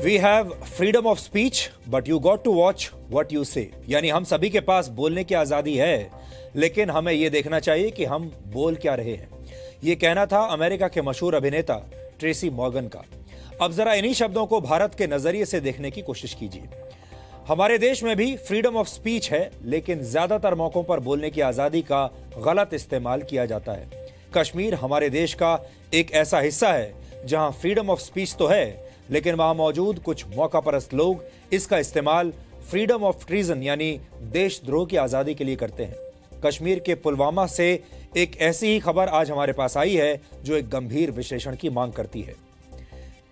We have freedom of speech, but you got to watch what you say. यानी हम सभी के पास बोलने की आजादी है, लेकिन हमें यह देखना चाहिए कि हम बोल क्या रहे हैं। यह कहना था अमेरिका के मशहूर अभिनेता ट्रेसी मॉर्गन का। अब जरा इन्हीं शब्दों को भारत के नजरिए से देखने की कोशिश कीजिए। हमारे देश में भी फ्रीडम ऑफ स्पीच है, लेकिन ज्यादातर मौकों पर बोलने की आजादी का गलत इस्तेमाल किया जाता है। कश्मीर हमारे देश का एक ऐसा हिस्सा है जहां फ्रीडम ऑफ स्पीच तो है, लेकिन वहां मौजूद कुछ मौकापरस्त लोग इसका इस्तेमाल फ्रीडम ऑफ ट्रीजन यानी देशद्रोह की आजादी के लिए करते हैं। कश्मीर के पुलवामा से एक ऐसी ही खबर आज हमारे पास आई है जो एक गंभीर विश्लेषण की मांग करती है।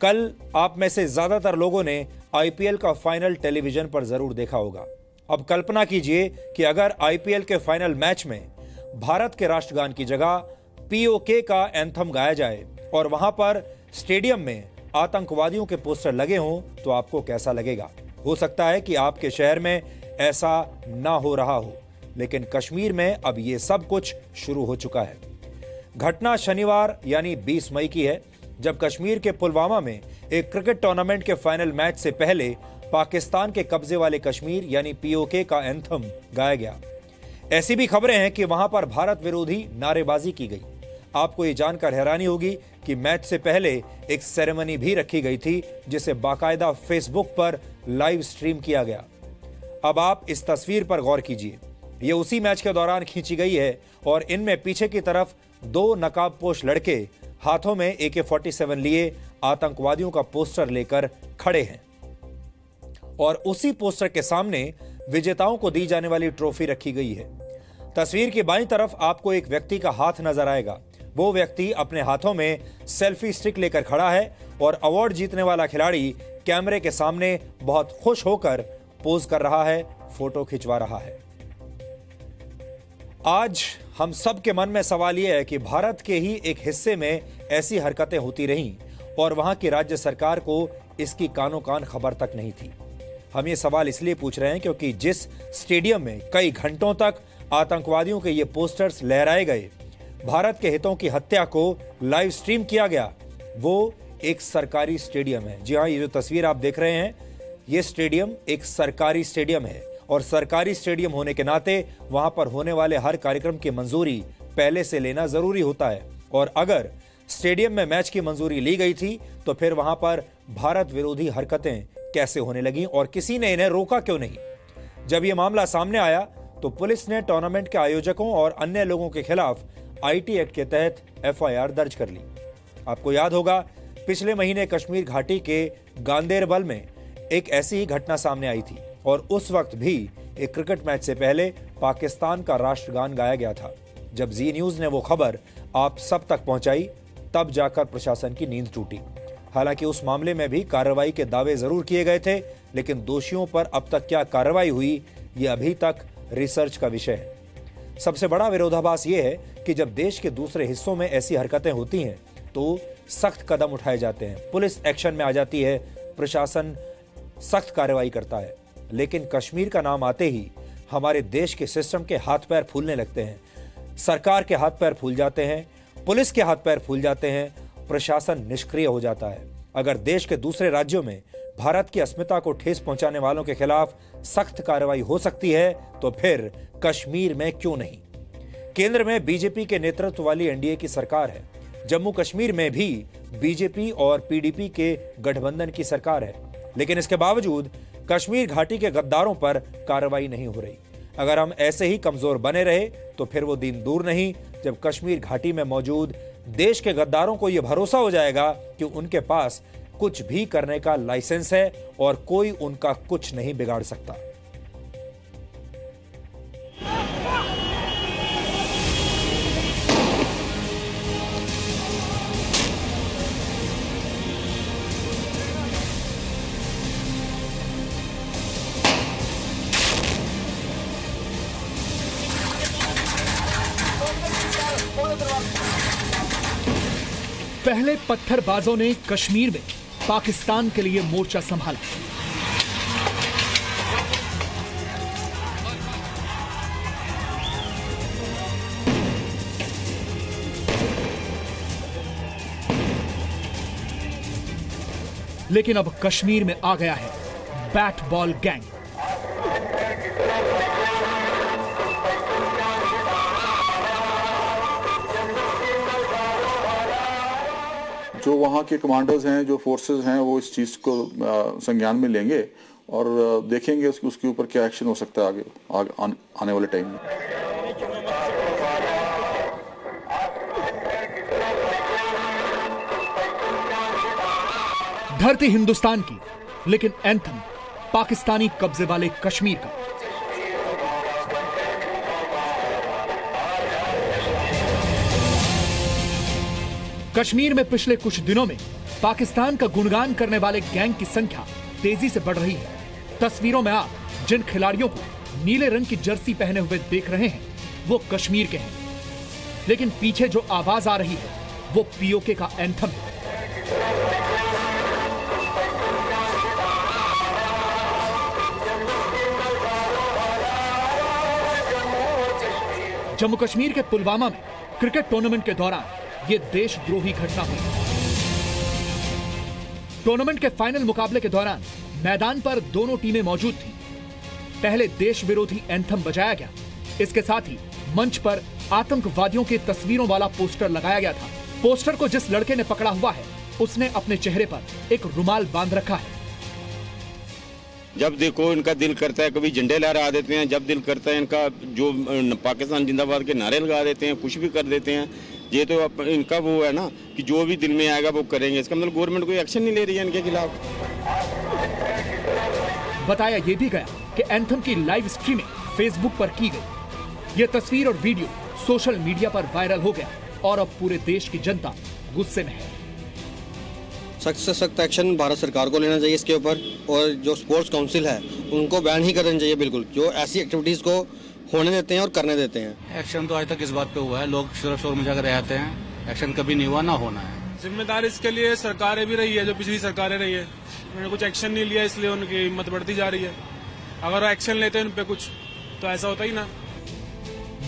कल आप में से ज्यादातर लोगों ने आईपीएल का फाइनल टेलीविजन पर जरूर देखा होगा। अब कल्पना कीजिए कि अगर आईपीएल के फाइनल मैच में भारत के राष्ट्रगान की जगह पीओके का एंथम गाया जाए और वहां पर स्टेडियम में आतंकवादियों के पोस्टर लगे हों, तो आपको कैसा लगेगा? हो सकता है कि आपके शहर में ऐसा ना हो रहा हो, लेकिन कश्मीर में अब यह सब कुछ शुरू हो चुका है। घटना शनिवार यानी 20 मई की है, जब कश्मीर के पुलवामा में एक क्रिकेट टूर्नामेंट के फाइनल मैच से पहले पाकिस्तान के कब्जे वाले कश्मीर यानी पीओके का एंथम गाया गया। ऐसी भी खबरें हैं कि वहां पर भारत विरोधी नारेबाजी की गई। आपको ये जानकर हैरानी होगी कि मैच से पहले एक सेरेमनी भी रखी गई थी, जिसे बाकायदा फेसबुक पर लाइव स्ट्रीम किया गया। अब आप इस तस्वीर पर गौर कीजिए। ये उसी मैच के दौरान खींची गई है और इनमें पीछे की तरफ दो नकाबपोश लड़के हाथों में AK-47 लिए आतंकवादियों का पोस्टर लेकर खड़े हैं और उसी पोस्टर के सामने विजेताओं को दी जाने वाली ट्रॉफी रखी गई है। तस्वीर की बाईं तरफ आपको एक व्यक्ति का हाथ नजर आएगा। वो व्यक्ति अपने हाथों में सेल्फी स्टिक लेकर खड़ा है और अवार्ड जीतने वाला खिलाड़ी कैमरे के सामने बहुत खुश होकर पोज कर रहा है, फोटो खिंचवा रहा है। आज हम सब के मन में सवाल यह है कि भारत के ही एक हिस्से में ऐसी हरकतें होती रहीं और वहां की राज्य सरकार को इसकी कानो कान खबर तक नहीं थी। हम ये सवाल इसलिए पूछ रहे हैं क्योंकि जिस स्टेडियम में कई घंटों तक आतंकवादियों के ये पोस्टर्स लहराए गए, भारत के हितों की हत्या को लाइव स्ट्रीम किया गया, वो एक सरकारी स्टेडियम है। जी हाँ, ये जो तस्वीर आप देख रहे हैं, ये स्टेडियम एक सरकारी स्टेडियम है और सरकारी स्टेडियम होने के नाते वहां पर होने वाले हर कार्यक्रम की मंजूरी पहले से लेना जरूरी होता है। और अगर स्टेडियम में मैच की मंजूरी ली गई थी तो फिर वहां पर भारत विरोधी हरकतें कैसे होने लगी और किसी ने इन्हें रोका क्यों नहीं? जब यह मामला सामने आया तो पुलिस ने टूर्नामेंट के आयोजकों और अन्य लोगों के खिलाफ आईटी एक्ट के तहत FIR दर्ज कर ली। आपको याद होगा, पिछले महीने कश्मीर घाटी के गांदेरबल में एक ऐसी ही घटना सामने आई थी और उस वक्त भी एक क्रिकेट मैच से पहले पाकिस्तान का राष्ट्रगान गाया गया था। जब जी न्यूज ने वो खबर आप सब तक पहुंचाई, तब जाकर प्रशासन की नींद टूटी। हालांकि उस मामले में भी कार्रवाई के दावे जरूर किए गए थे, लेकिन दोषियों पर अब तक क्या कार्रवाई हुई, ये अभी तक रिसर्च का विषय है। सबसे बड़ा विरोधाभास यह है कि जब देश के दूसरे हिस्सों में ऐसी हरकतें होती हैं तो सख्त कदम उठाए जाते हैं, पुलिस एक्शन में आ जाती है, प्रशासन सख्त कार्रवाई करता है। लेकिन कश्मीर का नाम आते ही हमारे देश के सिस्टम के हाथ पैर फूलने लगते हैं, सरकार के हाथ पैर फूल जाते हैं, पुलिस के हाथ पैर फूल जाते हैं, प्रशासन निष्क्रिय हो जाता है। अगर देश के दूसरे राज्यों में भारत की अस्मिता को ठेस पहुंचाने वालों के खिलाफ सख्त कार्रवाई हो सकती है तो फिर कश्मीर में क्यों नहीं? केंद्र में बीजेपी के नेतृत्व वाली एनडीए की सरकार है, जम्मू कश्मीर में भी बीजेपी और पीडीपी के गठबंधन की सरकार है, लेकिन इसके बावजूद कश्मीर घाटी के गद्दारों पर कार्रवाई नहीं हो रही। अगर हम ऐसे ही कमजोर बने रहे तो फिर वो दिन दूर नहीं जब कश्मीर घाटी में मौजूद देश के गद्दारों को यह भरोसा हो जाएगा कि उनके पास कुछ भी करने का लाइसेंस है और कोई उनका कुछ नहीं बिगाड़ सकता। पहले पत्थरबाजों ने कश्मीर में पाकिस्तान के लिए मोर्चा संभाला। लेकिन अब कश्मीर में आ गया है बैट बॉल गैंग। जो वहाँ के कमांडर्स हैं, जो फोर्सेस हैं, वो इस चीज़ को संज्ञान में लेंगे और देखेंगे उसके ऊपर क्या एक्शन हो सकता है आने वाले टाइम में। धरती हिंदुस्तान की, लेकिन एंथम पाकिस्तानी कब्जे वाले कश्मीर का। कश्मीर में पिछले कुछ दिनों में पाकिस्तान का गुणगान करने वाले गैंग की संख्या तेजी से बढ़ रही है। तस्वीरों में आप जिन खिलाड़ियों को नीले रंग की जर्सी पहने हुए देख रहे हैं वो कश्मीर के हैं, लेकिन पीछे जो आवाज आ रही है वो पीओके का एंथम है। जम्मू कश्मीर के पुलवामा में क्रिकेट टूर्नामेंट के दौरान ये देशद्रोही घटना हुई। टूर्नामेंट के फाइनल मुकाबले के दौरान मैदान पर दोनों टीमें मौजूद थीं। पहले देश विरोधी एंथम बजाया गया। इसके साथ ही मंच पर आतंकवादियों की तस्वीरों वाला पोस्टर लगाया गया था। पोस्टर को जिस लड़के ने पकड़ा हुआ है उसने अपने चेहरे पर एक रुमाल बांध रखा है। जब देखो इनका दिल करता है कभी झंडे लहरा देते हैं, जब दिल करता है इनका जो पाकिस्तान जिंदाबाद के नारे लगा देते हैं, कुछ भी कर देते हैं। ये तो इनका वो है ना कि जो भी दिल में आएगा वो करेंगे। इसका मतलब गवर्नमेंट कोई एक्शन नहीं ले रही है इनके खिलाफ। बताया ये भी गया कि एंथम की लाइव स्ट्रीमिंग फेसबुक पर की गई। ये तस्वीर और वीडियो सोशल मीडिया पर वायरल हो गया और अब पूरे देश की जनता गुस्से में है। सख्त से सख्त एक्शन भारत सरकार को लेना चाहिए इसके ऊपर, और जो स्पोर्ट्स काउंसिल है उनको बैन ही करना चाहिए बिल्कुल, जो ऐसी एक्टिविटीज को होने देते हैं और करने देते हैं। एक्शन तो आज तक इस बात पे हुआ है, लोग शोर मचा कर रहते हैं, एक्शन कभी नहीं हुआ, ना होना है। जिम्मेदार इसके लिए सरकारें भी रही है, जो पिछली सरकारें रही है, उन्होंने कुछ एक्शन नहीं लिया, इसलिए उनकी हिम्मत बढ़ती जा रही है। अगर वो एक्शन लेते हैं उन पे कुछ तो ऐसा होता ही ना।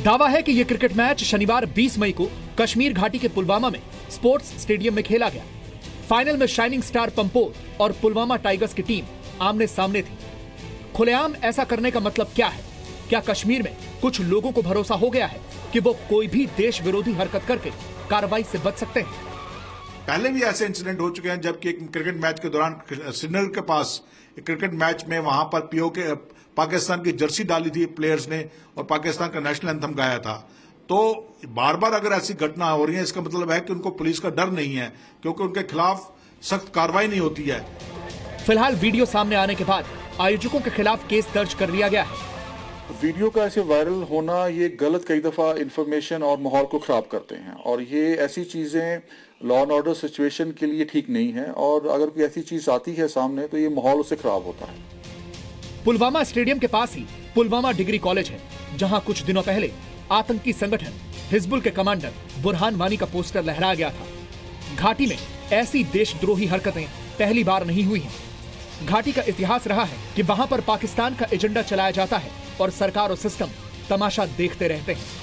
दावा है कि यह क्रिकेट मैच शनिवार 20 मई को कश्मीर घाटी के पुलवामा में स्पोर्ट्स स्टेडियम में खेला गया। फाइनल में शाइनिंग स्टार पंपोर और पुलवामा टाइगर्स की टीम आमने सामने थी। खुलेआम ऐसा करने का मतलब क्या है? क्या कश्मीर में कुछ लोगों को भरोसा हो गया है कि वो कोई भी देश विरोधी हरकत करके कार्रवाई से बच सकते हैं? पहले भी ऐसे इंसिडेंट हो चुके हैं, जबकि एक क्रिकेट मैच के दौरान श्रीनगर के पास एक क्रिकेट मैच में वहां पर पीओके पाकिस्तान की जर्सी डाली थी प्लेयर्स ने और पाकिस्तान का नेशनल एंथम गाया था। तो बार बार अगर ऐसी घटना हो रही है, इसका मतलब है कि उनको पुलिस का डर नहीं है, क्योंकि उनके खिलाफ सख्त कार्रवाई नहीं होती है। फिलहाल वीडियो सामने आने के बाद आयोजकों के खिलाफ केस दर्ज कर लिया गया है। वीडियो का ऐसे वायरल होना ये गलत कई दफा इंफॉर्मेशन और माहौल को खराब करते हैं, और ये ऐसी चीजें लॉ एंड ऑर्डर सिचुएशन के लिए ठीक नहीं है, और अगर कोई ऐसी चीज आती है सामने तो ये माहौल उससे खराब होता है। पुलवामा स्टेडियम के पास ही पुलवामा डिग्री कॉलेज है, जहां कुछ दिनों पहले आतंकी संगठन हिजबुल के कमांडर बुरहान वानी का पोस्टर लहराया गया था। घाटी में ऐसी देशद्रोही हरकतें पहली बार नहीं हुई हैं। घाटी का इतिहास रहा है कि वहां पर पाकिस्तान का एजेंडा चलाया जाता है और सरकार और सिस्टम तमाशा देखते रहते हैं।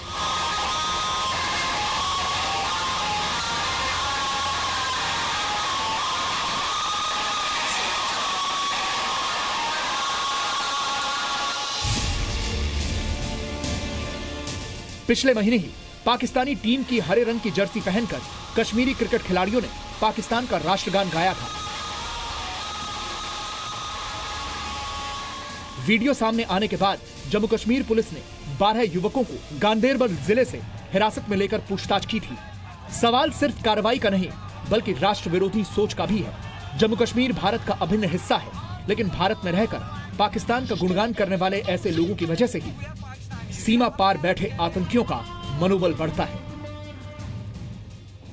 पिछले महीने ही पाकिस्तानी टीम की हरे रंग की जर्सी पहनकर कश्मीरी क्रिकेट खिलाड़ियों ने पाकिस्तान का राष्ट्रगान गाया था। वीडियो सामने आने के बाद जम्मू कश्मीर पुलिस ने 12 युवकों को गांदेरबल जिले से हिरासत में लेकर पूछताछ की थी। सवाल सिर्फ कार्रवाई का नहीं बल्कि राष्ट्र विरोधी सोच का भी है। जम्मू कश्मीर भारत का अभिन्न हिस्सा है, लेकिन भारत में रहकर पाकिस्तान का गुणगान करने वाले ऐसे लोगों की वजह से ही सीमा पार बैठे आतंकियों का मनोबल बढ़ता है।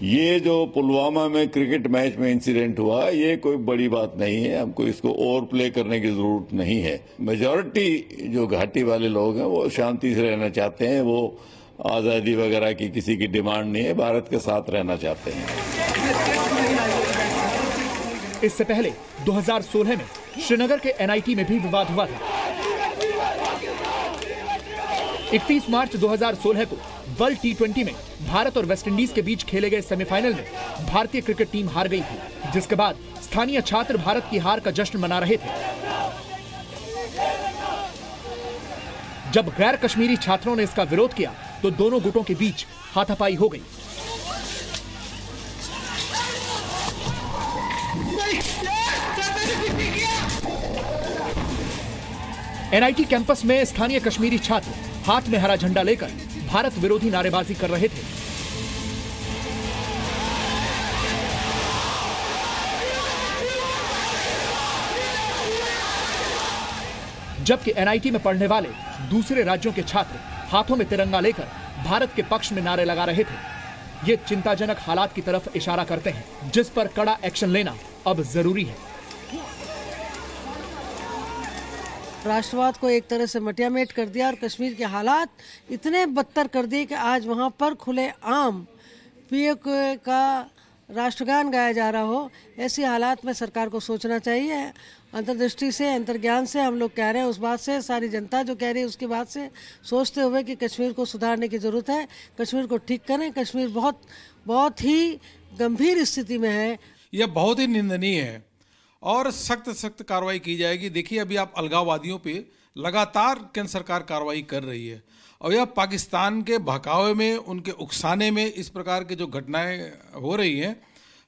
ये जो पुलवामा में क्रिकेट मैच में इंसिडेंट हुआ, ये कोई बड़ी बात नहीं है। हमको इसको ओवर प्ले करने की जरूरत नहीं है। मेजॉरिटी जो घाटी वाले लोग हैं वो शांति से रहना चाहते हैं, वो आजादी वगैरह की किसी की डिमांड नहीं है, भारत के साथ रहना चाहते हैं। इससे पहले 2016 में श्रीनगर के एनआईटी में भी विवाद हुआ था। 31 मार्च 2016 को वर्ल्ड T20 में भारत और वेस्टइंडीज के बीच खेले गए सेमीफाइनल में भारतीय क्रिकेट टीम हार गई थी, जिसके बाद स्थानीय छात्र भारत की हार का जश्न मना रहे थे जब गैर कश्मीरी छात्रों ने इसका विरोध किया तो दोनों गुटों के बीच हाथापाई हो गई। एनआईटी कैंपस में स्थानीय कश्मीरी छात्र हाथ में हरा झंडा लेकर भारत विरोधी नारेबाजी कर रहे थे। जबकि एनआईटी में पढ़ने वाले दूसरे राज्यों के छात्र हाथों में तिरंगा लेकर भारत के पक्ष में नारे लगा रहे थे। ये चिंताजनक हालात की तरफ इशारा करते हैं जिस पर कड़ा एक्शन लेना अब जरूरी है। राष्ट्रवाद को एक तरह से मटियामेट कर दिया और कश्मीर के हालात इतने बदतर कर दिए कि आज वहाँ पर खुले आम पीओके का राष्ट्रगान गाया जा रहा हो। ऐसी हालात में सरकार को सोचना चाहिए। अंतर्दृष्टि से, अंतर्ज्ञान से हम लोग कह रहे हैं, उस बात से सारी जनता जो कह रही है उसकी बात से सोचते हुए कि कश्मीर को सुधारने की ज़रूरत है, कश्मीर को ठीक करें। कश्मीर बहुत ही गंभीर स्थिति में है। यह बहुत ही निंदनीय है और सख्त कार्रवाई की जाएगी। देखिए, अभी आप अलगाववादियों पे लगातार केंद्र सरकार कार्रवाई कर रही है और यह पाकिस्तान के बहकावे में, उनके उकसाने में इस प्रकार की जो घटनाएं हो रही हैं,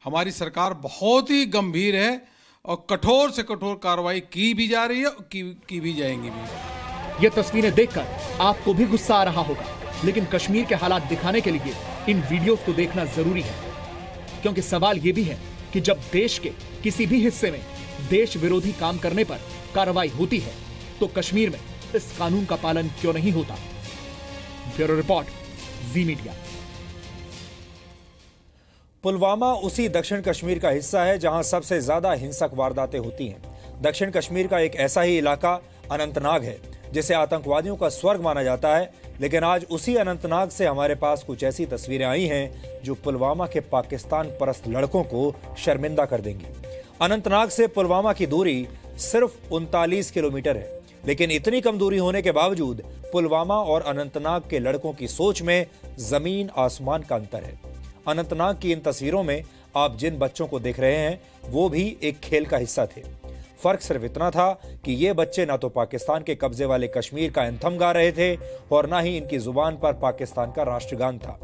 हमारी सरकार बहुत ही गंभीर है और कठोर से कठोर कार्रवाई की भी जा रही है और की भी जाएंगी भी। ये तस्वीरें देखकर आपको भी गुस्सा आ रहा होगा, लेकिन कश्मीर के हालात दिखाने के लिए इन वीडियोस को देखना जरूरी है, क्योंकि सवाल ये भी है कि जब देश के किसी भी हिस्से में देश विरोधी काम करने पर कार्रवाई होती है तो कश्मीर में इस कानून का पालन क्यों नहीं होता। ब्यूरो रिपोर्ट, जी मीडिया। पुलवामा उसी दक्षिण कश्मीर का हिस्सा है जहां सबसे ज्यादा हिंसक वारदातें होती हैं। दक्षिण कश्मीर का एक ऐसा ही इलाका अनंतनाग है जिसे आतंकवादियों का स्वर्ग माना जाता है, लेकिन आज उसी अनंतनाग से हमारे पास कुछ ऐसी तस्वीरें आई हैं जो पुलवामा के पाकिस्तान परस्त लड़कों को शर्मिंदा कर देंगी। अनंतनाग से पुलवामा की दूरी सिर्फ 39 किलोमीटर है, लेकिन इतनी कम दूरी होने के बावजूद पुलवामा और अनंतनाग के लड़कों की सोच में जमीन आसमान का अंतर है। अनंतनाग की इन तस्वीरों में आप जिन बच्चों को देख रहे हैं वो भी एक खेल का हिस्सा थे। फर्क सिर्फ इतना था कि ये बच्चे ना तो पाकिस्तान के कब्जे वाले कश्मीर का एंथम गा रहे थे और ना ही इनकी जुबान पर पाकिस्तान का राष्ट्रगान था।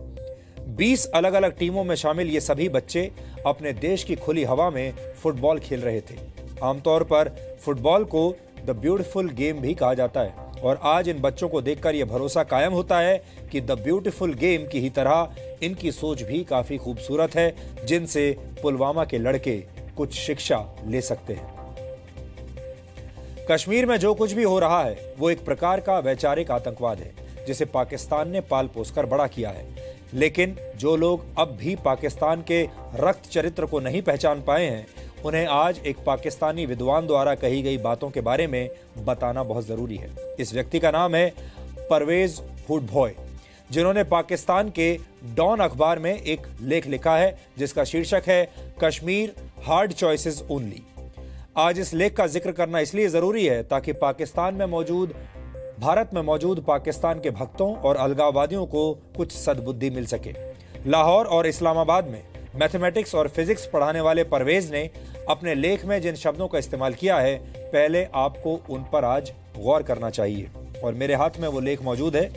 20 अलग अलग टीमों में शामिल ये सभी बच्चे अपने देश की खुली हवा में फुटबॉल खेल रहे थे। आमतौर पर फुटबॉल को द ब्यूटीफुल गेम भी कहा जाता है और आज इन बच्चों को देखकर यह भरोसा कायम होता है कि द ब्यूटीफुल गेम की ही तरह इनकी सोच भी काफी खूबसूरत है, जिनसे पुलवामा के लड़के कुछ शिक्षा ले सकते हैं। कश्मीर में जो कुछ भी हो रहा है वो एक प्रकार का वैचारिक आतंकवाद है जिसे पाकिस्तान ने पाल पोसकर बड़ा किया है, लेकिन जो लोग अब भी पाकिस्तान के रक्त चरित्र को नहीं पहचान पाए हैं उन्हें आज एक पाकिस्तानी विद्वान द्वारा कही गई बातों के बारे में बताना बहुत जरूरी है। इस व्यक्ति का नाम है परवेज हुडभॉय, जिन्होंने पाकिस्तान के डॉन अखबार में एक लेख लिखा है जिसका शीर्षक है कश्मीर हार्ड चॉइसेस ओनली। आज इस लेख का जिक्र करना इसलिए जरूरी है ताकि भारत में मौजूद पाकिस्तान के भक्तों और अलगाववादियों को कुछ सद्बुद्धि मिल सके। लाहौर और इस्लामाबाद में मैथमेटिक्स और फिजिक्स पढ़ाने वाले परवेज ने अपने लेख में जिन शब्दों का इस्तेमाल किया है, पहले आपको उन पर आज गौर करना चाहिए। और मेरे हाथ में वो लेख मौजूद है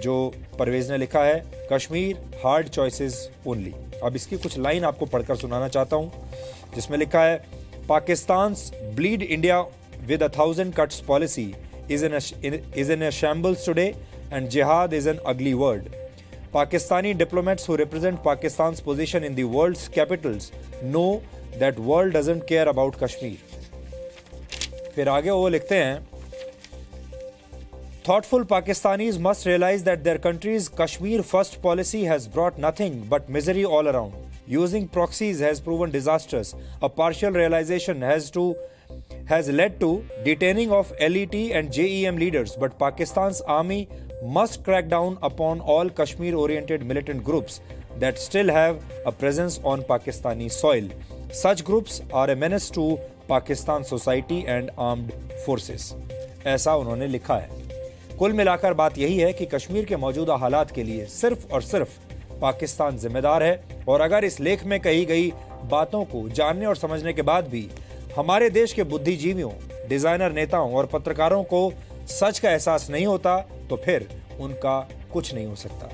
जो परवेज ने लिखा है, कश्मीर हार्ड चॉइसेस ओनली। अब इसकी कुछ लाइन आपको पढ़कर सुनाना चाहता हूं, जिसमें लिखा है, पाकिस्तान's bleed India with 1,000 cuts policy is in a shambles today and jihad is an ugly word. Pakistani diplomats who represent Pakistan's position in the world's capitals know that world doesn't care about Kashmir. फिर आगे वो लिखते हैं, thoughtful Pakistanis must realize that their country's Kashmir first policy has brought nothing but misery all around. Using proxies has proven disastrous. A partial realization has led to detaining of LET and JEM leaders, but Pakistan's army must crack down upon all Kashmir-oriented militant groups that still have a presence on Pakistani soil. Such groups are a menace to Pakistan society and armed forces. ऐसा उन्होंने लिखा है। कुल मिलाकर बात यही है कि कश्मीर के मौजूदा हालात के लिए सिर्फ और सिर्फ पाकिस्तान जिम्मेदार है और अगर इस लेख में कही गई बातों को जानने और समझने के बाद भी हमारे देश के बुद्धिजीवियों, डिजाइनर, नेताओं और पत्रकारों को सच का एहसास नहीं होता तो फिर उनका कुछ नहीं हो सकता।